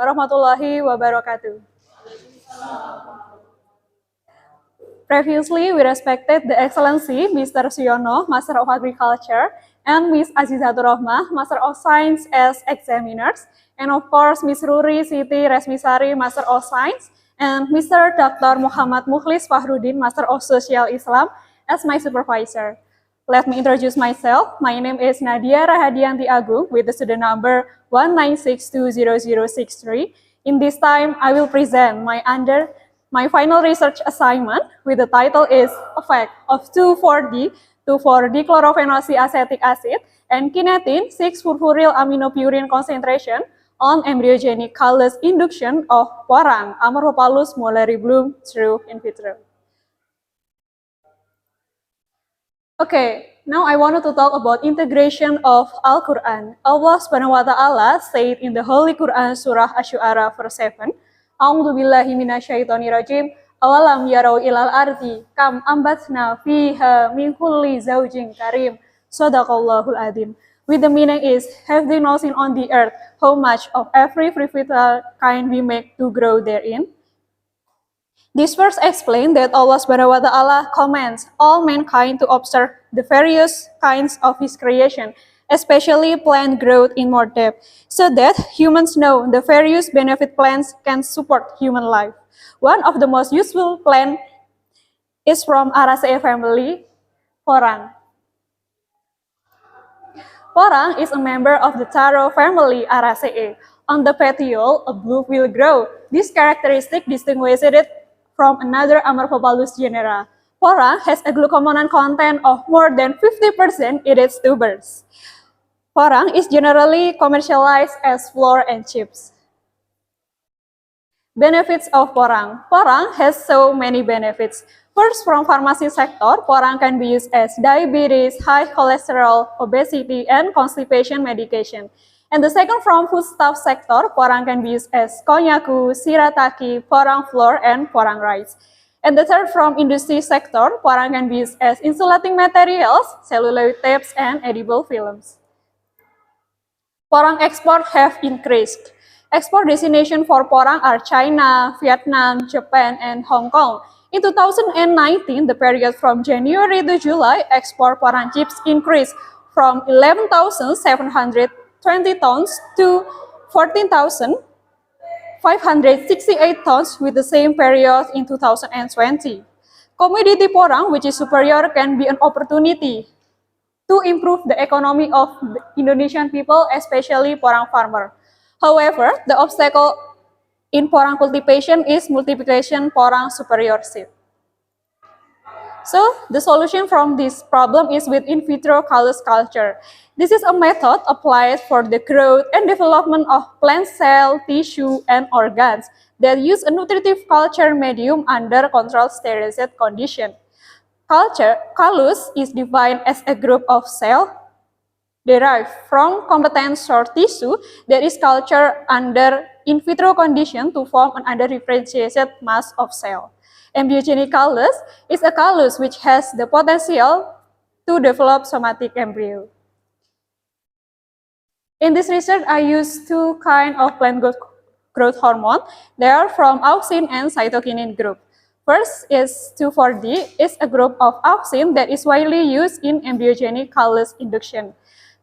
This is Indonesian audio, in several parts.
warahmatullahi wabarakatuh. Previously, we respected the Excellency Mr. Suyono, Master of Agriculture, and Ms. Azizatur Rahmah, Master of Science as examiners, and of course, Ms. Ruri Siti Resmisari, Master of Science, and Mr. Dr. Muhammad Mukhlis Fahrudin, Master of Social Islam, as my supervisor. Let me introduce myself. My name is Nadia Rahadianti Agung with the student number 196200063. In this time, I will present my final research assignment with the title is Effect of 2,4-D, 2,4-dichlorophenoxy acetic acid, and kinetin 6-furfuryl aminopurine concentration on embryogenic callus induction of Porang, Amorphophallus mulleriblum through in vitro. Okay, now I wanted to talk about integration of Al-Quran. Allah Subhanahu wa Ta'ala said in the Holy Quran, Surah Asy-Syu'ara verse 7, A'udzu billahi minasyaitonir rajim. Awalam yarau ilal ardi kam ambatna fiha min kulli zaujin karim. Shadaqallahul adzim. With the meaning is, have they not seen on the earth how much of every free vital kind we make to grow therein? This verse explains that Allah Subhanahu wa Ta'ala commands all mankind to observe the various kinds of His creation, especially plant growth in more depth, so that humans know the various benefit plants can support human life. One of the most useful plant is from Araceae family, Porang. Porang is a member of the taro family Araceae. On the petiole, a bulb will grow. This characteristic distinguishes it from another Amorphophallus genera. Porang has a glucomannan content of more than 50% in its tubers. Porang is generally commercialized as flour and chips. Benefits of porang. Porang has so many benefits. First, from pharmacy sector, porang can be used as diabetes, high cholesterol, obesity, and constipation medication. And the second, from foodstuff sector, porang can be used as konnyaku, shirataki, porang flour, and porang rice. And the third, from industry sector, porang can be used as insulating materials, celluloid tapes, and edible films. Porang export have increased. Export destination for porang are China, Vietnam, Japan, and Hong Kong. In 2019, the period from January to July, export porang chips increased from 11,720 tons to 14,568 tons with the same period in 2020. Commodity porang, which is superior, can be an opportunity to improve the economy of the Indonesian people, especially porang farmer. However, the obstacle in porang cultivation is multiplication porang superior seed. So, the solution from this problem is with in vitro callus culture. This is a method applied for the growth and development of plant cell, tissue, and organs that use a nutritive culture medium under controlled sterilized condition. Callus is defined as a group of cells derived from competent source tissue that is cultured under in vitro condition to form an undifferentiated mass of cell. Embryogenic callus is a callus which has the potential to develop somatic embryo. In this research, I used two kinds of plant growth hormone. They are from auxin and cytokinin group. First is 2,4-D, is a group of auxin that is widely used in embryogenic callus induction.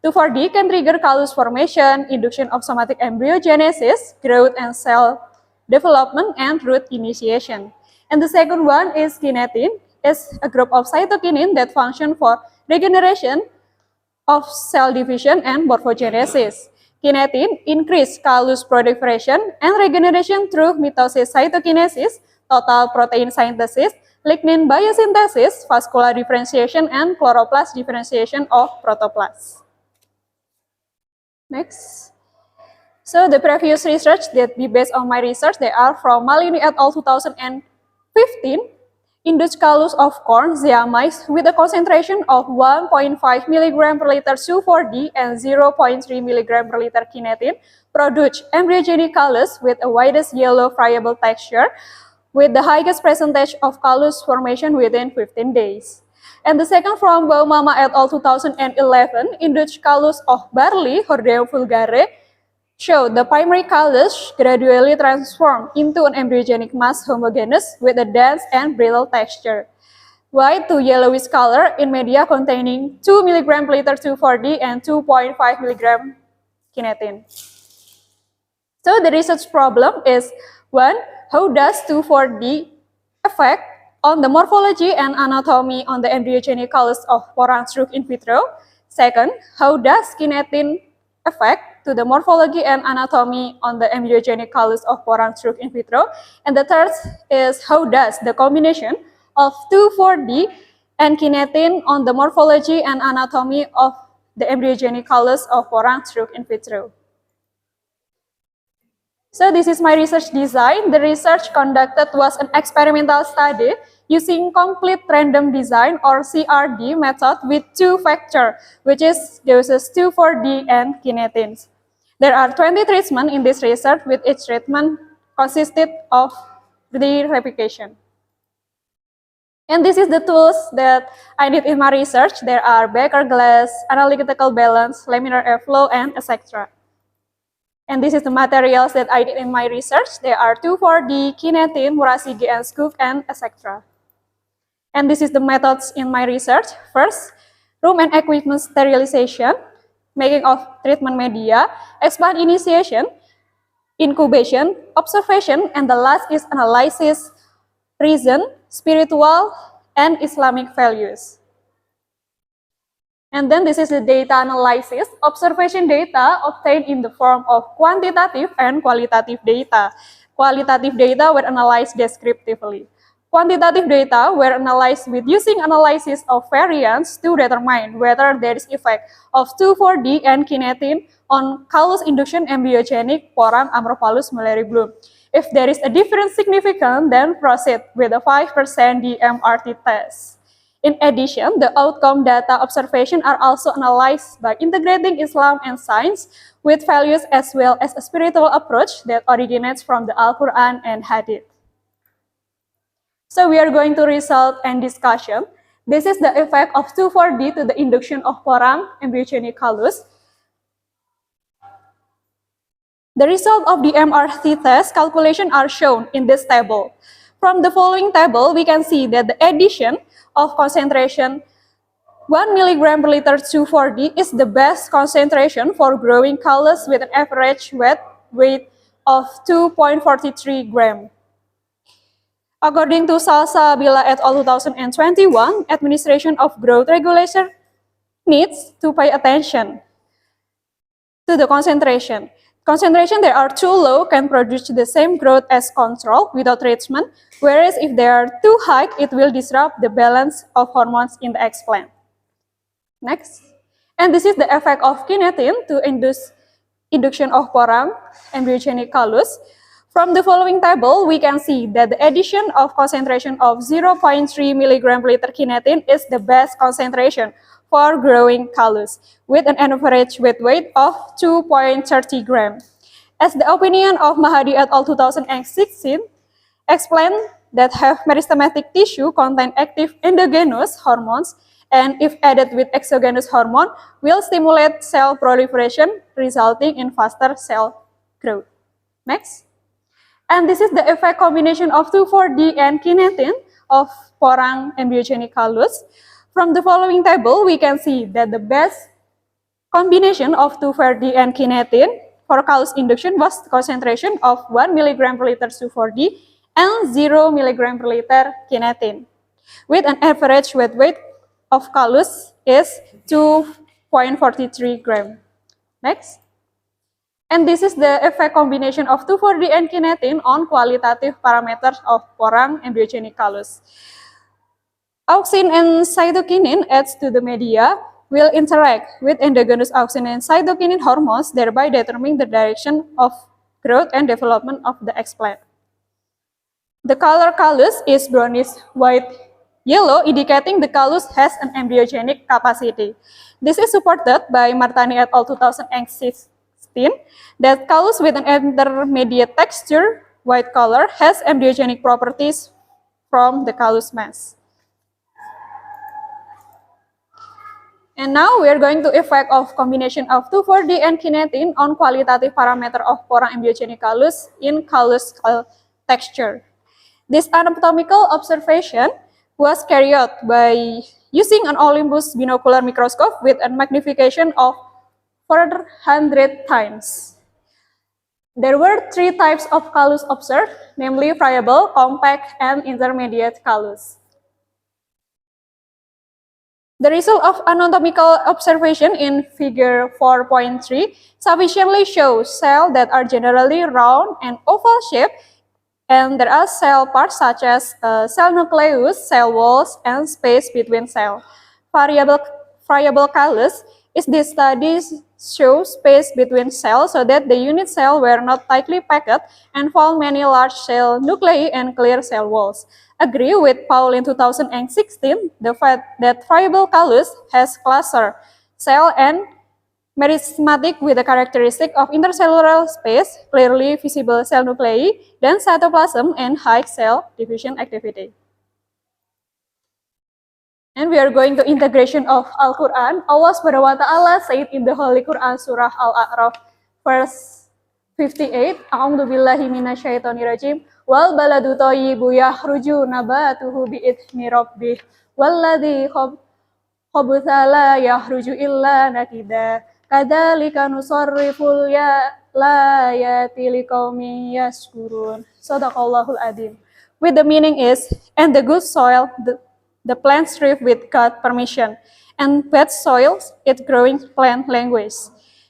2,4-D can trigger callus formation, induction of somatic embryogenesis, growth and cell development, and root initiation. And the second one is kinetin, is a group of cytokinin that function for regeneration of cell division and morphogenesis. Kinetin increase callus proliferation and regeneration through mitosis cytokinesis, total protein synthesis, lignin biosynthesis, vascular differentiation, and chloroplast differentiation of protoplasts. Next. So the previous research that be based on my research, they are from Malini et al. 2015, induced callus of corn, zeamice, with a concentration of 1.5 mg per liter 2,4-D and 0.3 mg per liter kinetin, produced embryogenic callus with a widest yellow friable texture, with the highest percentage of callus formation within 15 days. And the second from Baumama et al. 2011, induced callus of barley, Hordeum vulgare, show the primary callus gradually transform into an embryogenic mass homogeneous with a dense and brittle texture. White to yellowish color in media containing 2 mg per liter 2,4-D and 2.5 mg kinetin. So the research problem is, 1. How does 2,4-D affect on the morphology and anatomy on the embryogenic callus of porang struk in vitro? Second, how does kinetin affect to the morphology and anatomy on the embryogenic callus of porang struk in vitro? And the third is, how does the combination of 2,4-D and kinetin on the morphology and anatomy of the embryogenic callus of porang struk in vitro? So this is my research design. The research conducted was an experimental study using complete random design or CRD method with 2 factors, which is doses 2,4-D and kinetins. There are 20 treatments in this research, with each treatment consisted of 3 replication. And this is the tools that I did in my research. There are Becker glass, analytical balance, laminar airflow, and etc. And this is the materials that I did in my research. There are 2,4-D, kinetin, Murashige, and Skoog, and etc. And this is the methods in my research. First, room and equipment sterilization, making of treatment media, explant initiation, incubation, observation, and the last is analysis, reason, spiritual, and Islamic values. And then this is the data analysis, observation data obtained in the form of quantitative and qualitative data. Qualitative data were analyzed descriptively. Quantitative data were analyzed with using analysis of variance to determine whether there is effect of 2,4-D and kinetin on callus induction embryogenic porang Amorphalus muelleri bloom. If there is a difference significant, then proceed with a 5% DMRT test. In addition, the outcome data observation are also analyzed by integrating Islam and science with values as well as a spiritual approach that originates from the Al-Quran and Hadith. So we are going to result and discussion. This is the effect of 2,4-D to the induction of porang embryogenic callus. The result of the MRT test calculation are shown in this table. From the following table, we can see that the addition of concentration 1 mg per liter 2,4-D is the best concentration for growing callus with an average weight of 2.43 gram. According to Salsabila et al. 2021, administration of growth regulator needs to pay attention to the concentration. Concentration that are too low can produce the same growth as control without treatment, whereas if they are too high, it will disrupt the balance of hormones in the explant. Next. And this is the effect of kinetin to induction of porang embryogenic callus. From the following table, we can see that the addition of concentration of 0.3 mg per liter kinetin is the best concentration for growing callus, with an average weight of 2.30 gram. As the opinion of Mahadi et al. 2016 explained that have meristematic tissue contain active endogenous hormones, and if added with exogenous hormone, will stimulate cell proliferation, resulting in faster cell growth. Next. And this is the effect combination of 2,4-D and kinetin of porang embryogenic callus. From the following table, we can see that the best combination of 2,4-D and kinetin for callus induction was the concentration of 1 mg per liter 2,4-D and 0 mg per liter kinetin, with an average weight of callus is 2.43 gram. Next. And this is the effect combination of 2,4-D and kinetin on qualitative parameters of porang embryogenic callus. Auxin and cytokinin adds to the media will interact with endogenous auxin and cytokinin hormones, thereby determining the direction of growth and development of the explant. The color callus is brownish white yellow, indicating the callus has an embryogenic capacity. This is supported by Martani et al. 2016 that callus with an intermediate texture, white color, has embryogenic properties from the callus mass. And now we are going to effect of combination of 2,4-D and kinetin on qualitative parameter of porang embryogenic callus in callus texture. This anatomical observation was carried out by using an Olympus binocular microscope with a magnification of 400 times. There were three types of callus observed, namely friable, compact, and intermediate callus. The result of anatomical observation in figure 4.3 sufficiently shows cells that are generally round and oval shaped, and there are cell parts such as cell nucleus, cell walls, and space between cells. Variable callus is this study shows space between cells so that the unit cells were not tightly packed and found many large cell nuclei and clear cell walls. Agree with Paul in 2016 the fact that variable callus has cluster cell and meristematic with the characteristic of intercellular space, clearly visible cell nuclei, then cytoplasm and high cell division activity. And we are going to integration of Al-Quran. Allah Subhanahu wa Ta'ala said in the Holy Quran Surah Al-A'raf, verse 58, A'udzu billahi minasyaitonir rajim, wal baladu thayyibu yakhruju nabatuhu bi'idzni rabbih, walladzi khabutha la yakhruju illa nakida, kadzalika nusarriful layati liqaumin yashkurun. Shadaqallahul adzim. With the meaning is, and the good soil, the plants thrive with God's permission, and bad soils, it growing plant language.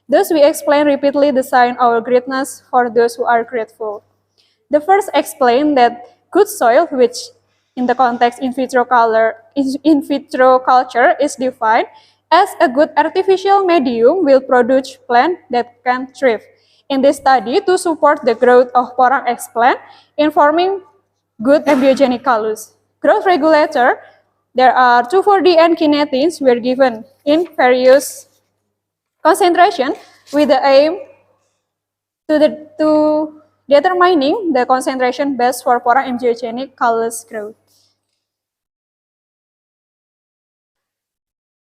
Thus we explain repeatedly the sign of our greatness for those who are grateful. The first explain that good soil, which in the context in vitro culture is defined as a good artificial medium will produce plant that can thrive. In this study, to support the growth of porang X plant in forming good embryogenic callus. Growth regulator, there are 2,4-D and kinetins were given in various concentration with the aim to determining the concentration best for porang embryogenic callus growth.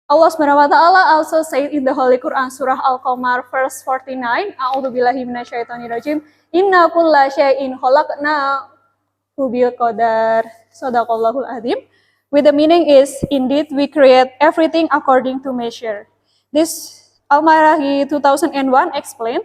Allah Subhanahu wa Ta'ala also said in the Holy Quran Surah Al-Qamar verse 49, A'udzu billahi minasyaitonir rajim, inna kulla syai'in khalaqnahu bil qadar. Shadaqallahul adzim. With the meaning is, indeed we create everything according to measure. This Al-Marahi 2001 explained,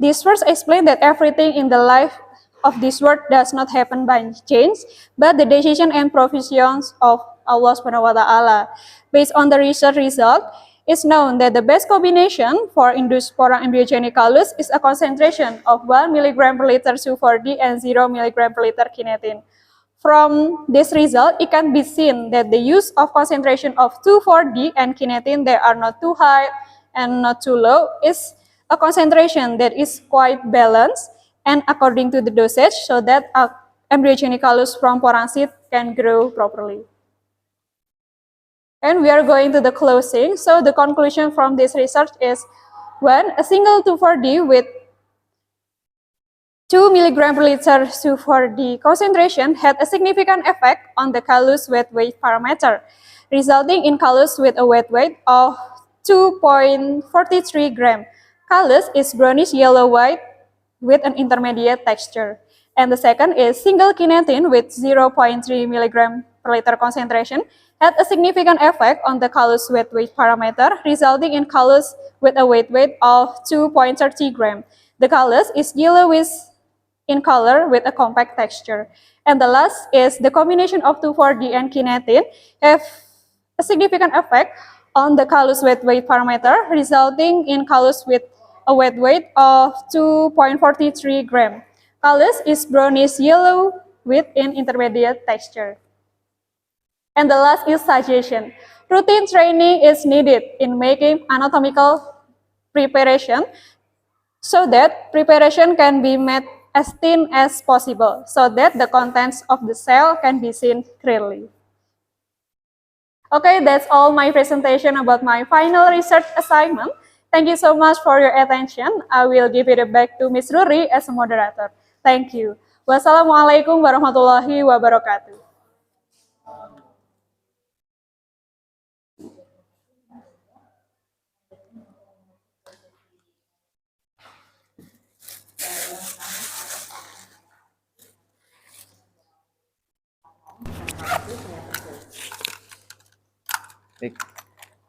this verse explained that everything in the life of this world does not happen by chance, but the decision and provisions of Allah Subhanahu wa Ta'ala. Based on the research result, it's known that the best combination for induced porang embryogenic callus is a concentration of 1 mg per liter 2,4-D and 0 mg per liter kinetin. From this result, it can be seen that the use of concentration of 2,4-D and kinetin that are not too high and not too low is a concentration that is quite balanced and according to the dosage so that embryogenic callus from porang seed can grow properly. And we are going to the closing. So the conclusion from this research is, one, a single 2,4-D with 2 mg per liter 2,4-D concentration had a significant effect on the callus wet weight parameter, resulting in callus with a wet weight of 2.43 gram. Callus is brownish yellow-white with an intermediate texture. And the second is single kinetin with 0.3 mg per liter concentration had a significant effect on the callus wet weight parameter, resulting in callus with a wet weight of 2.30 gram. The callus is yellowish in color with a compact texture. And the last is the combination of 2,4-D and kinetin have a significant effect on the callus wet weight parameter, resulting in callus with a wet weight of 2.43 gram. Callus is brownish yellow with an intermediate texture. And the last is suggestion. Routine training is needed in making anatomical preparation so that preparation can be made as thin as possible so that the contents of the cell can be seen clearly. Okay, that's all my presentation about my final research assignment. Thank you so much for your attention. I will give it back to Ms. Ruri as a moderator. Thank you. Wassalamualaikum warahmatullahi wabarakatuh. Baik,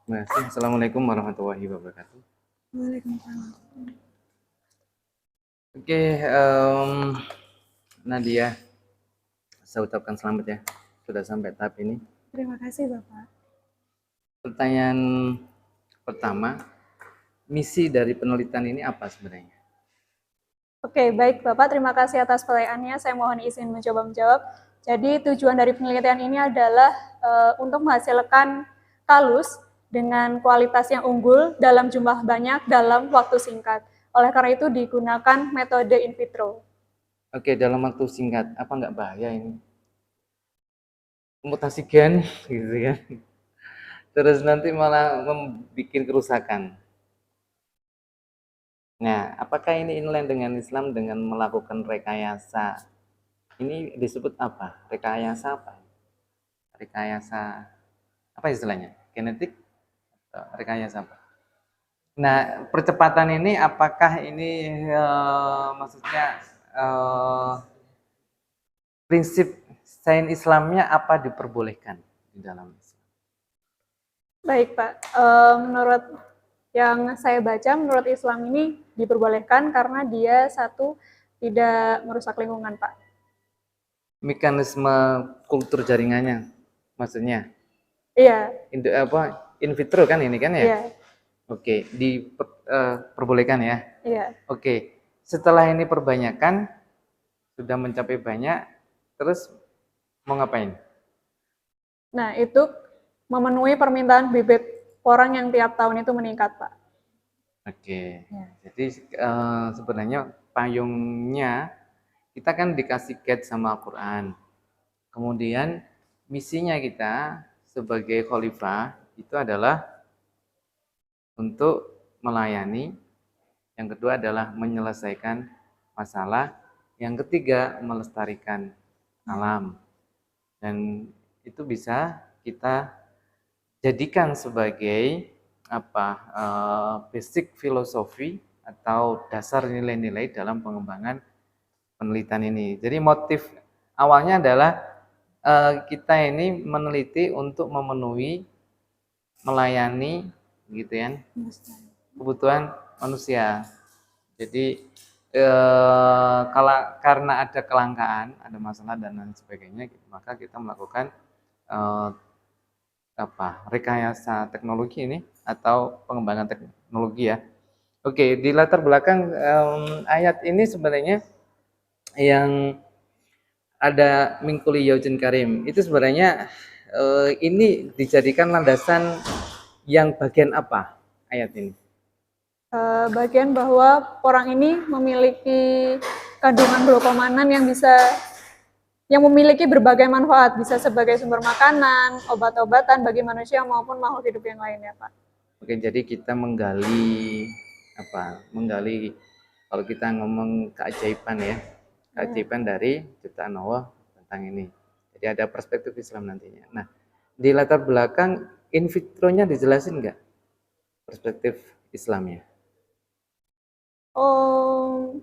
terima kasih. Assalamualaikum warahmatullahi wabarakatuh. Waalaikumsalam. Oke, Nadia, saya ucapkan selamat ya, sudah sampai tahap ini. Terima kasih Bapak. Pertanyaan pertama, misi dari penelitian ini apa sebenarnya? Oke, baik Bapak, terima kasih atas pertanyaannya. Saya mohon izin mencoba menjawab. Jadi tujuan dari penelitian ini adalah untuk menghasilkan kalus dengan kualitas yang unggul dalam jumlah banyak dalam waktu singkat. Oleh karena itu digunakan metode in vitro. Oke, dalam waktu singkat, apa nggak bahaya ini? Mutasi gen, gitu ya. Terus nanti malah membuat kerusakan. Nah, apakah ini inline dengan Islam dengan melakukan rekayasa? Ini disebut apa? Rekayasa apa? Rekayasa apa istilahnya? Genetik? Rekayasa apa? Nah, percepatan ini apakah ini maksudnya prinsip sains Islamnya apa diperbolehkan di dalam Islam? Baik Pak, menurut yang saya baca, menurut Islam ini diperbolehkan karena dia satu tidak merusak lingkungan Pak. Mekanisme kultur jaringannya, maksudnya? Iya. In vitro kan ini kan ya? Iya. Oke, diperbolehkan ya? Iya. Oke, setelah ini perbanyakan, sudah mencapai banyak, terus mau ngapain? Nah, itu memenuhi permintaan bibit porang yang tiap tahun itu meningkat, Pak. Oke, ya. Jadi sebenarnya payungnya kita kan dikasih guide sama Al-Quran. Kemudian misinya kita sebagai khalifah itu adalah untuk melayani. Yang kedua adalah menyelesaikan masalah. Yang ketiga melestarikan alam. Dan itu bisa kita jadikan sebagai basic filosofi atau dasar nilai-nilai dalam pengembangan penelitian ini. Jadi motif awalnya adalah kita ini meneliti untuk memenuhi, melayani, gitu ya, kebutuhan manusia. Jadi kalau karena ada kelangkaan, ada masalah dan lain sebagainya, maka kita melakukan rekayasa teknologi ini atau pengembangan teknologi ya. Oke, di latar belakang ayat ini sebenarnya yang ada Mingkuli Yaujin Karim itu sebenarnya ini dijadikan landasan yang bagian apa ayat ini? Bagian bahwa orang ini memiliki kandungan glukomanan yang memiliki berbagai manfaat, bisa sebagai sumber makanan, obat-obatan bagi manusia maupun makhluk hidup yang lainnya, Pak. Oke, jadi kita menggali kalau kita ngomong keajaiban ya, keajaiban dari ciptaan Allah tentang ini. Jadi ada perspektif Islam nantinya. Nah, di latar belakang in vitro-nya dijelasin nggak perspektif Islamnya? Oh,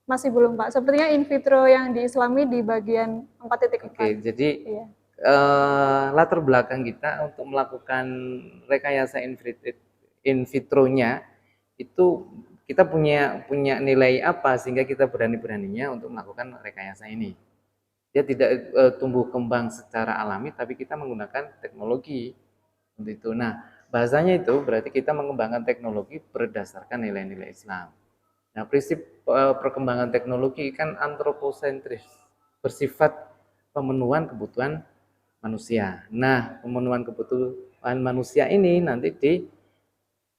masih belum Pak. Sepertinya in vitro yang diislami di bagian 4.4. Oke, jadi iya. Latar belakang kita untuk melakukan rekayasa in vitro-nya itu kita punya nilai apa sehingga kita berani-beraninya untuk melakukan rekayasa ini. Dia tidak tumbuh kembang secara alami, tapi kita menggunakan teknologi untuk itu. Nah, bahasanya itu berarti kita mengembangkan teknologi berdasarkan nilai-nilai Islam. Nah, prinsip perkembangan teknologi kan antroposentris, bersifat pemenuhan kebutuhan manusia. Nah, pemenuhan kebutuhan manusia ini nanti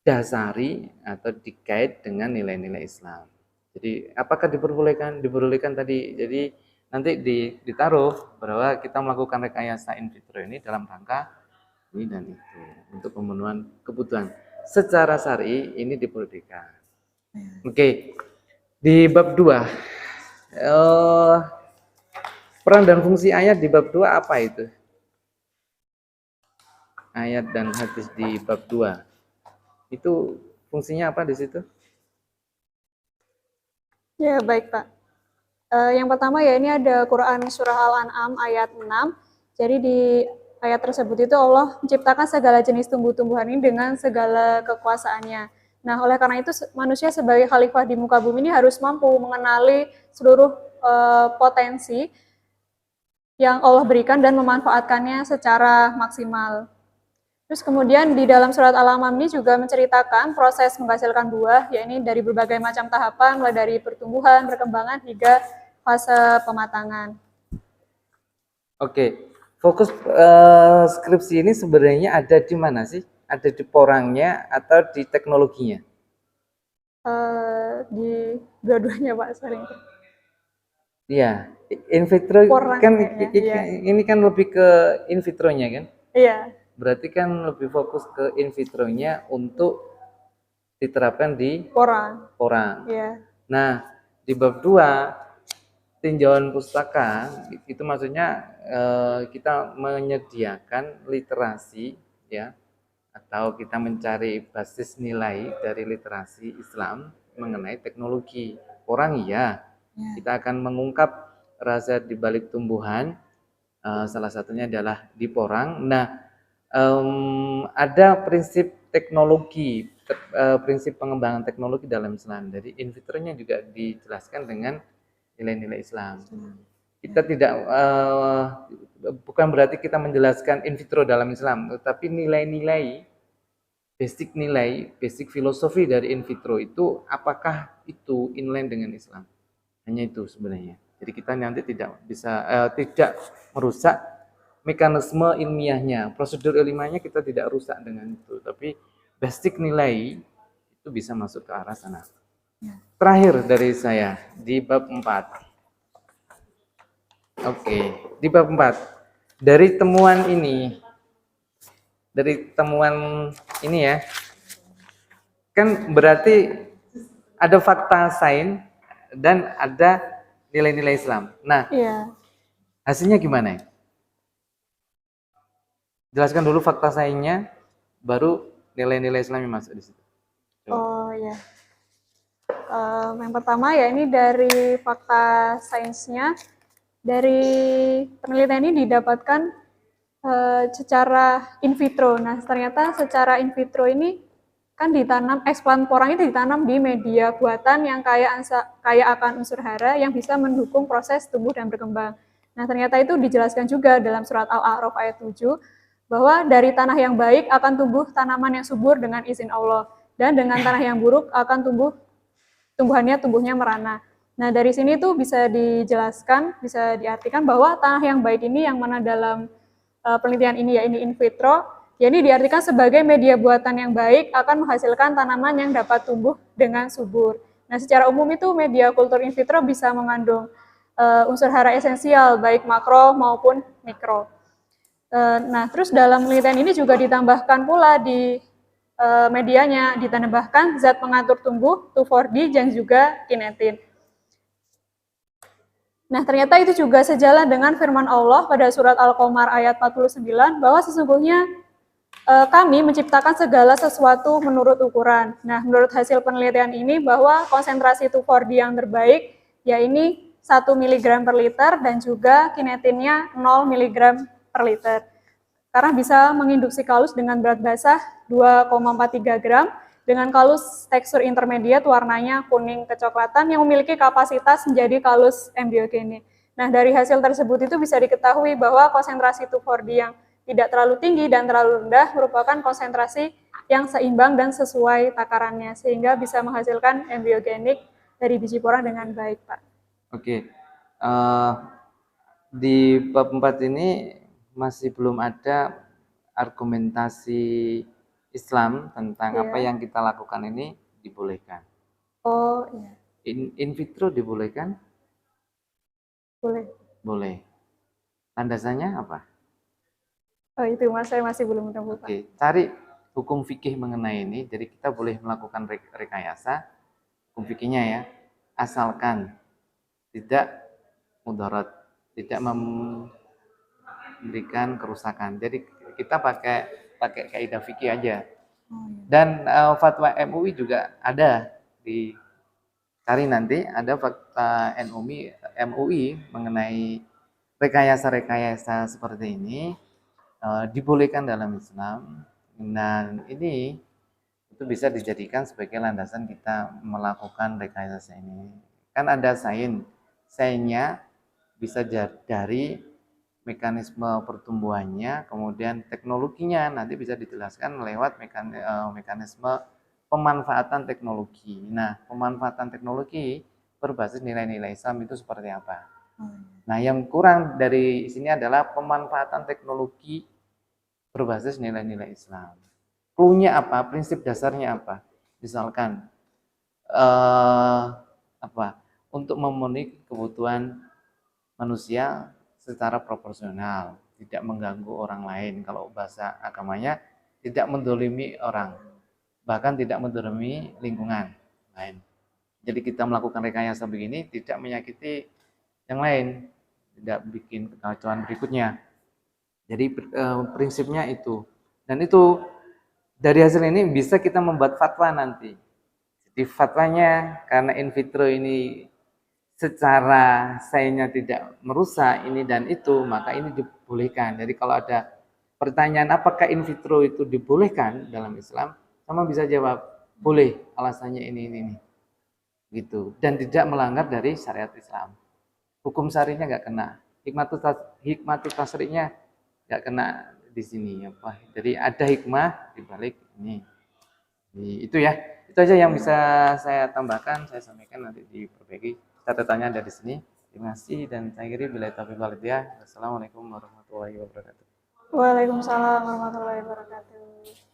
didasari atau dikait dengan nilai-nilai Islam. Jadi, apakah diperbolehkan? Diperbolehkan tadi. Jadi, nanti ditaruh bahwa kita melakukan rekayasa in vitro ini dalam rangka ini dan itu untuk pemenuhan kebutuhan. Secara syar'i ini diperbolehkan. Oke. Di bab 2 peran dan fungsi ayat di bab 2 apa itu? Ayat dan hadis di bab 2. Itu fungsinya apa di situ? Ya, baik, Pak. Yang pertama ya ini ada Quran Surah Al-An'am ayat 6. Jadi di ayat tersebut itu Allah menciptakan segala jenis tumbuh-tumbuhan ini dengan segala kekuasaannya. Nah, oleh karena itu manusia sebagai khalifah di muka bumi ini harus mampu mengenali seluruh potensi yang Allah berikan dan memanfaatkannya secara maksimal. Terus kemudian di dalam surat Al-An'am ini juga menceritakan proses menghasilkan buah, yakni dari berbagai macam tahapan, mulai dari pertumbuhan, perkembangan, hingga fase pematangan. Oke, fokus skripsi ini sebenarnya ada di mana sih? Ada di porangnya atau di teknologinya? Di dua-duanya Pak sering. Iya, in vitro Porang kan kayaknya, iya. ini kan lebih ke in vitronya kan? Iya, Berarti kan lebih fokus ke in vitronya untuk diterapkan di porang. orang. Iya. Nah, di bab 2 tinjauan pustaka itu maksudnya kita menyediakan literasi ya atau kita mencari basis nilai dari literasi Islam mengenai teknologi. Orang iya, kita akan mengungkap rahasia di balik tumbuhan, salah satunya adalah di porang. Nah, ada prinsip teknologi, prinsip pengembangan teknologi dalam Islam. Jadi in vitronya juga dijelaskan dengan nilai-nilai Islam. Kita tidak bukan berarti kita menjelaskan in vitro dalam Islam, tetapi nilai-nilai basic filosofi dari in vitro itu apakah itu inline dengan Islam? Hanya itu sebenarnya. Jadi kita nanti tidak bisa tidak merusak mekanisme ilmiahnya, prosedur ilmiahnya kita tidak rusak dengan itu, tapi basic nilai itu bisa masuk ke arah sana. Terakhir dari saya di bab 4. Oke, di bab 4. Dari temuan ini ya, kan berarti ada fakta sains dan ada nilai-nilai Islam. Nah, Iya. hasilnya gimana? Jelaskan dulu fakta sainsnya, baru nilai-nilai Islam yang masuk di situ. Oh ya. Yang pertama ya ini dari fakta sainsnya, dari penelitian ini didapatkan secara in vitro. Nah, ternyata secara in vitro ini kan ditanam, eksplan porang itu ditanam di media buatan yang kaya akan unsur hara yang bisa mendukung proses tumbuh dan berkembang. Nah, ternyata itu dijelaskan juga dalam surat Al-A'raf ayat 7, bahwa dari tanah yang baik akan tumbuh tanaman yang subur dengan izin Allah, dan dengan tanah yang buruk akan tumbuhnya merana. Nah, dari sini tuh bisa dijelaskan, bisa diartikan bahwa tanah yang baik ini yang mana dalam penelitian ini ya ini in vitro, ya ini diartikan sebagai media buatan yang baik akan menghasilkan tanaman yang dapat tumbuh dengan subur. Nah, secara umum itu media kultur in vitro bisa mengandung unsur hara esensial baik makro maupun mikro. Nah, terus dalam penelitian ini juga ditambahkan pula di medianya, ditambahkan zat pengatur tumbuh 2,4-D dan juga kinetin. Nah, ternyata itu juga sejalan dengan firman Allah pada surat Al-Qamar ayat 49, bahwa sesungguhnya kami menciptakan segala sesuatu menurut ukuran. Nah, menurut hasil penelitian ini bahwa konsentrasi 2,4-D yang terbaik, ya ini 1 mg per liter dan juga kinetinnya 0 mg per liter. Karena bisa menginduksi kalus dengan berat basah 2,43 gram, dengan kalus tekstur intermediate warnanya kuning kecoklatan yang memiliki kapasitas menjadi kalus embryogenik. Nah, dari hasil tersebut itu bisa diketahui bahwa konsentrasi 2,4-D yang tidak terlalu tinggi dan terlalu rendah merupakan konsentrasi yang seimbang dan sesuai takarannya, sehingga bisa menghasilkan embryogenik dari biji porang dengan baik, Pak. Oke, di bab 4 ini masih belum ada argumentasi Islam tentang apa yang kita lakukan ini dibolehkan. Oh iya. In vitro dibolehkan? Boleh. Boleh. Landasannya apa? Oh itu mas, saya masih belum menemukan. Oke, cari hukum fikih mengenai ini. Jadi kita boleh melakukan rekayasa hukum fikihnya ya, asalkan tidak mudarat, tidak memberikan kerusakan. Jadi kita pakai kaidah fikih aja. Dan fatwa MUI juga ada di cari nanti ada fakta MUI mengenai rekayasa-rekayasa seperti ini dibolehkan dalam Islam, dan ini itu bisa dijadikan sebagai landasan kita melakukan rekayasa ini. Kan ada sainsnya bisa dari mekanisme pertumbuhannya, kemudian teknologinya nanti bisa dijelaskan lewat mekanisme pemanfaatan teknologi. Nah, pemanfaatan teknologi berbasis nilai-nilai Islam itu seperti apa? Nah, yang kurang dari sini adalah pemanfaatan teknologi berbasis nilai-nilai Islam. Clue-nya apa? Prinsip dasarnya apa? Misalkan apa? Untuk memenuhi kebutuhan manusia secara proporsional, tidak mengganggu orang lain. Kalau bahasa agamanya, tidak mendolimi orang, bahkan tidak mendolimi lingkungan lain. Jadi kita melakukan rekayasa begini tidak menyakiti yang lain, tidak bikin kekacauan berikutnya. Jadi prinsipnya itu. Dan itu dari hasil ini bisa kita membuat fatwa nanti. Jadi fatwanya karena in vitro ini secara sainsnya tidak merusak ini dan itu, maka ini dibolehkan. Jadi kalau ada pertanyaan apakah in vitro itu dibolehkan dalam Islam, sama bisa jawab boleh, alasannya ini gitu, dan tidak melanggar dari syariat Islam. Hukum syarinya nggak kena, hikmatus tasriknya nggak kena di sini apa. Jadi ada hikmah di balik ini. Jadi, itu ya, itu aja yang bisa saya tambahkan, saya sampaikan, nanti diperbaiki catatannya ada di sini. Terima kasih dan saya kira bila taufiq wal hidayah. Wassalamualaikum warahmatullahi wabarakatuh. Waalaikumsalam warahmatullahi wabarakatuh.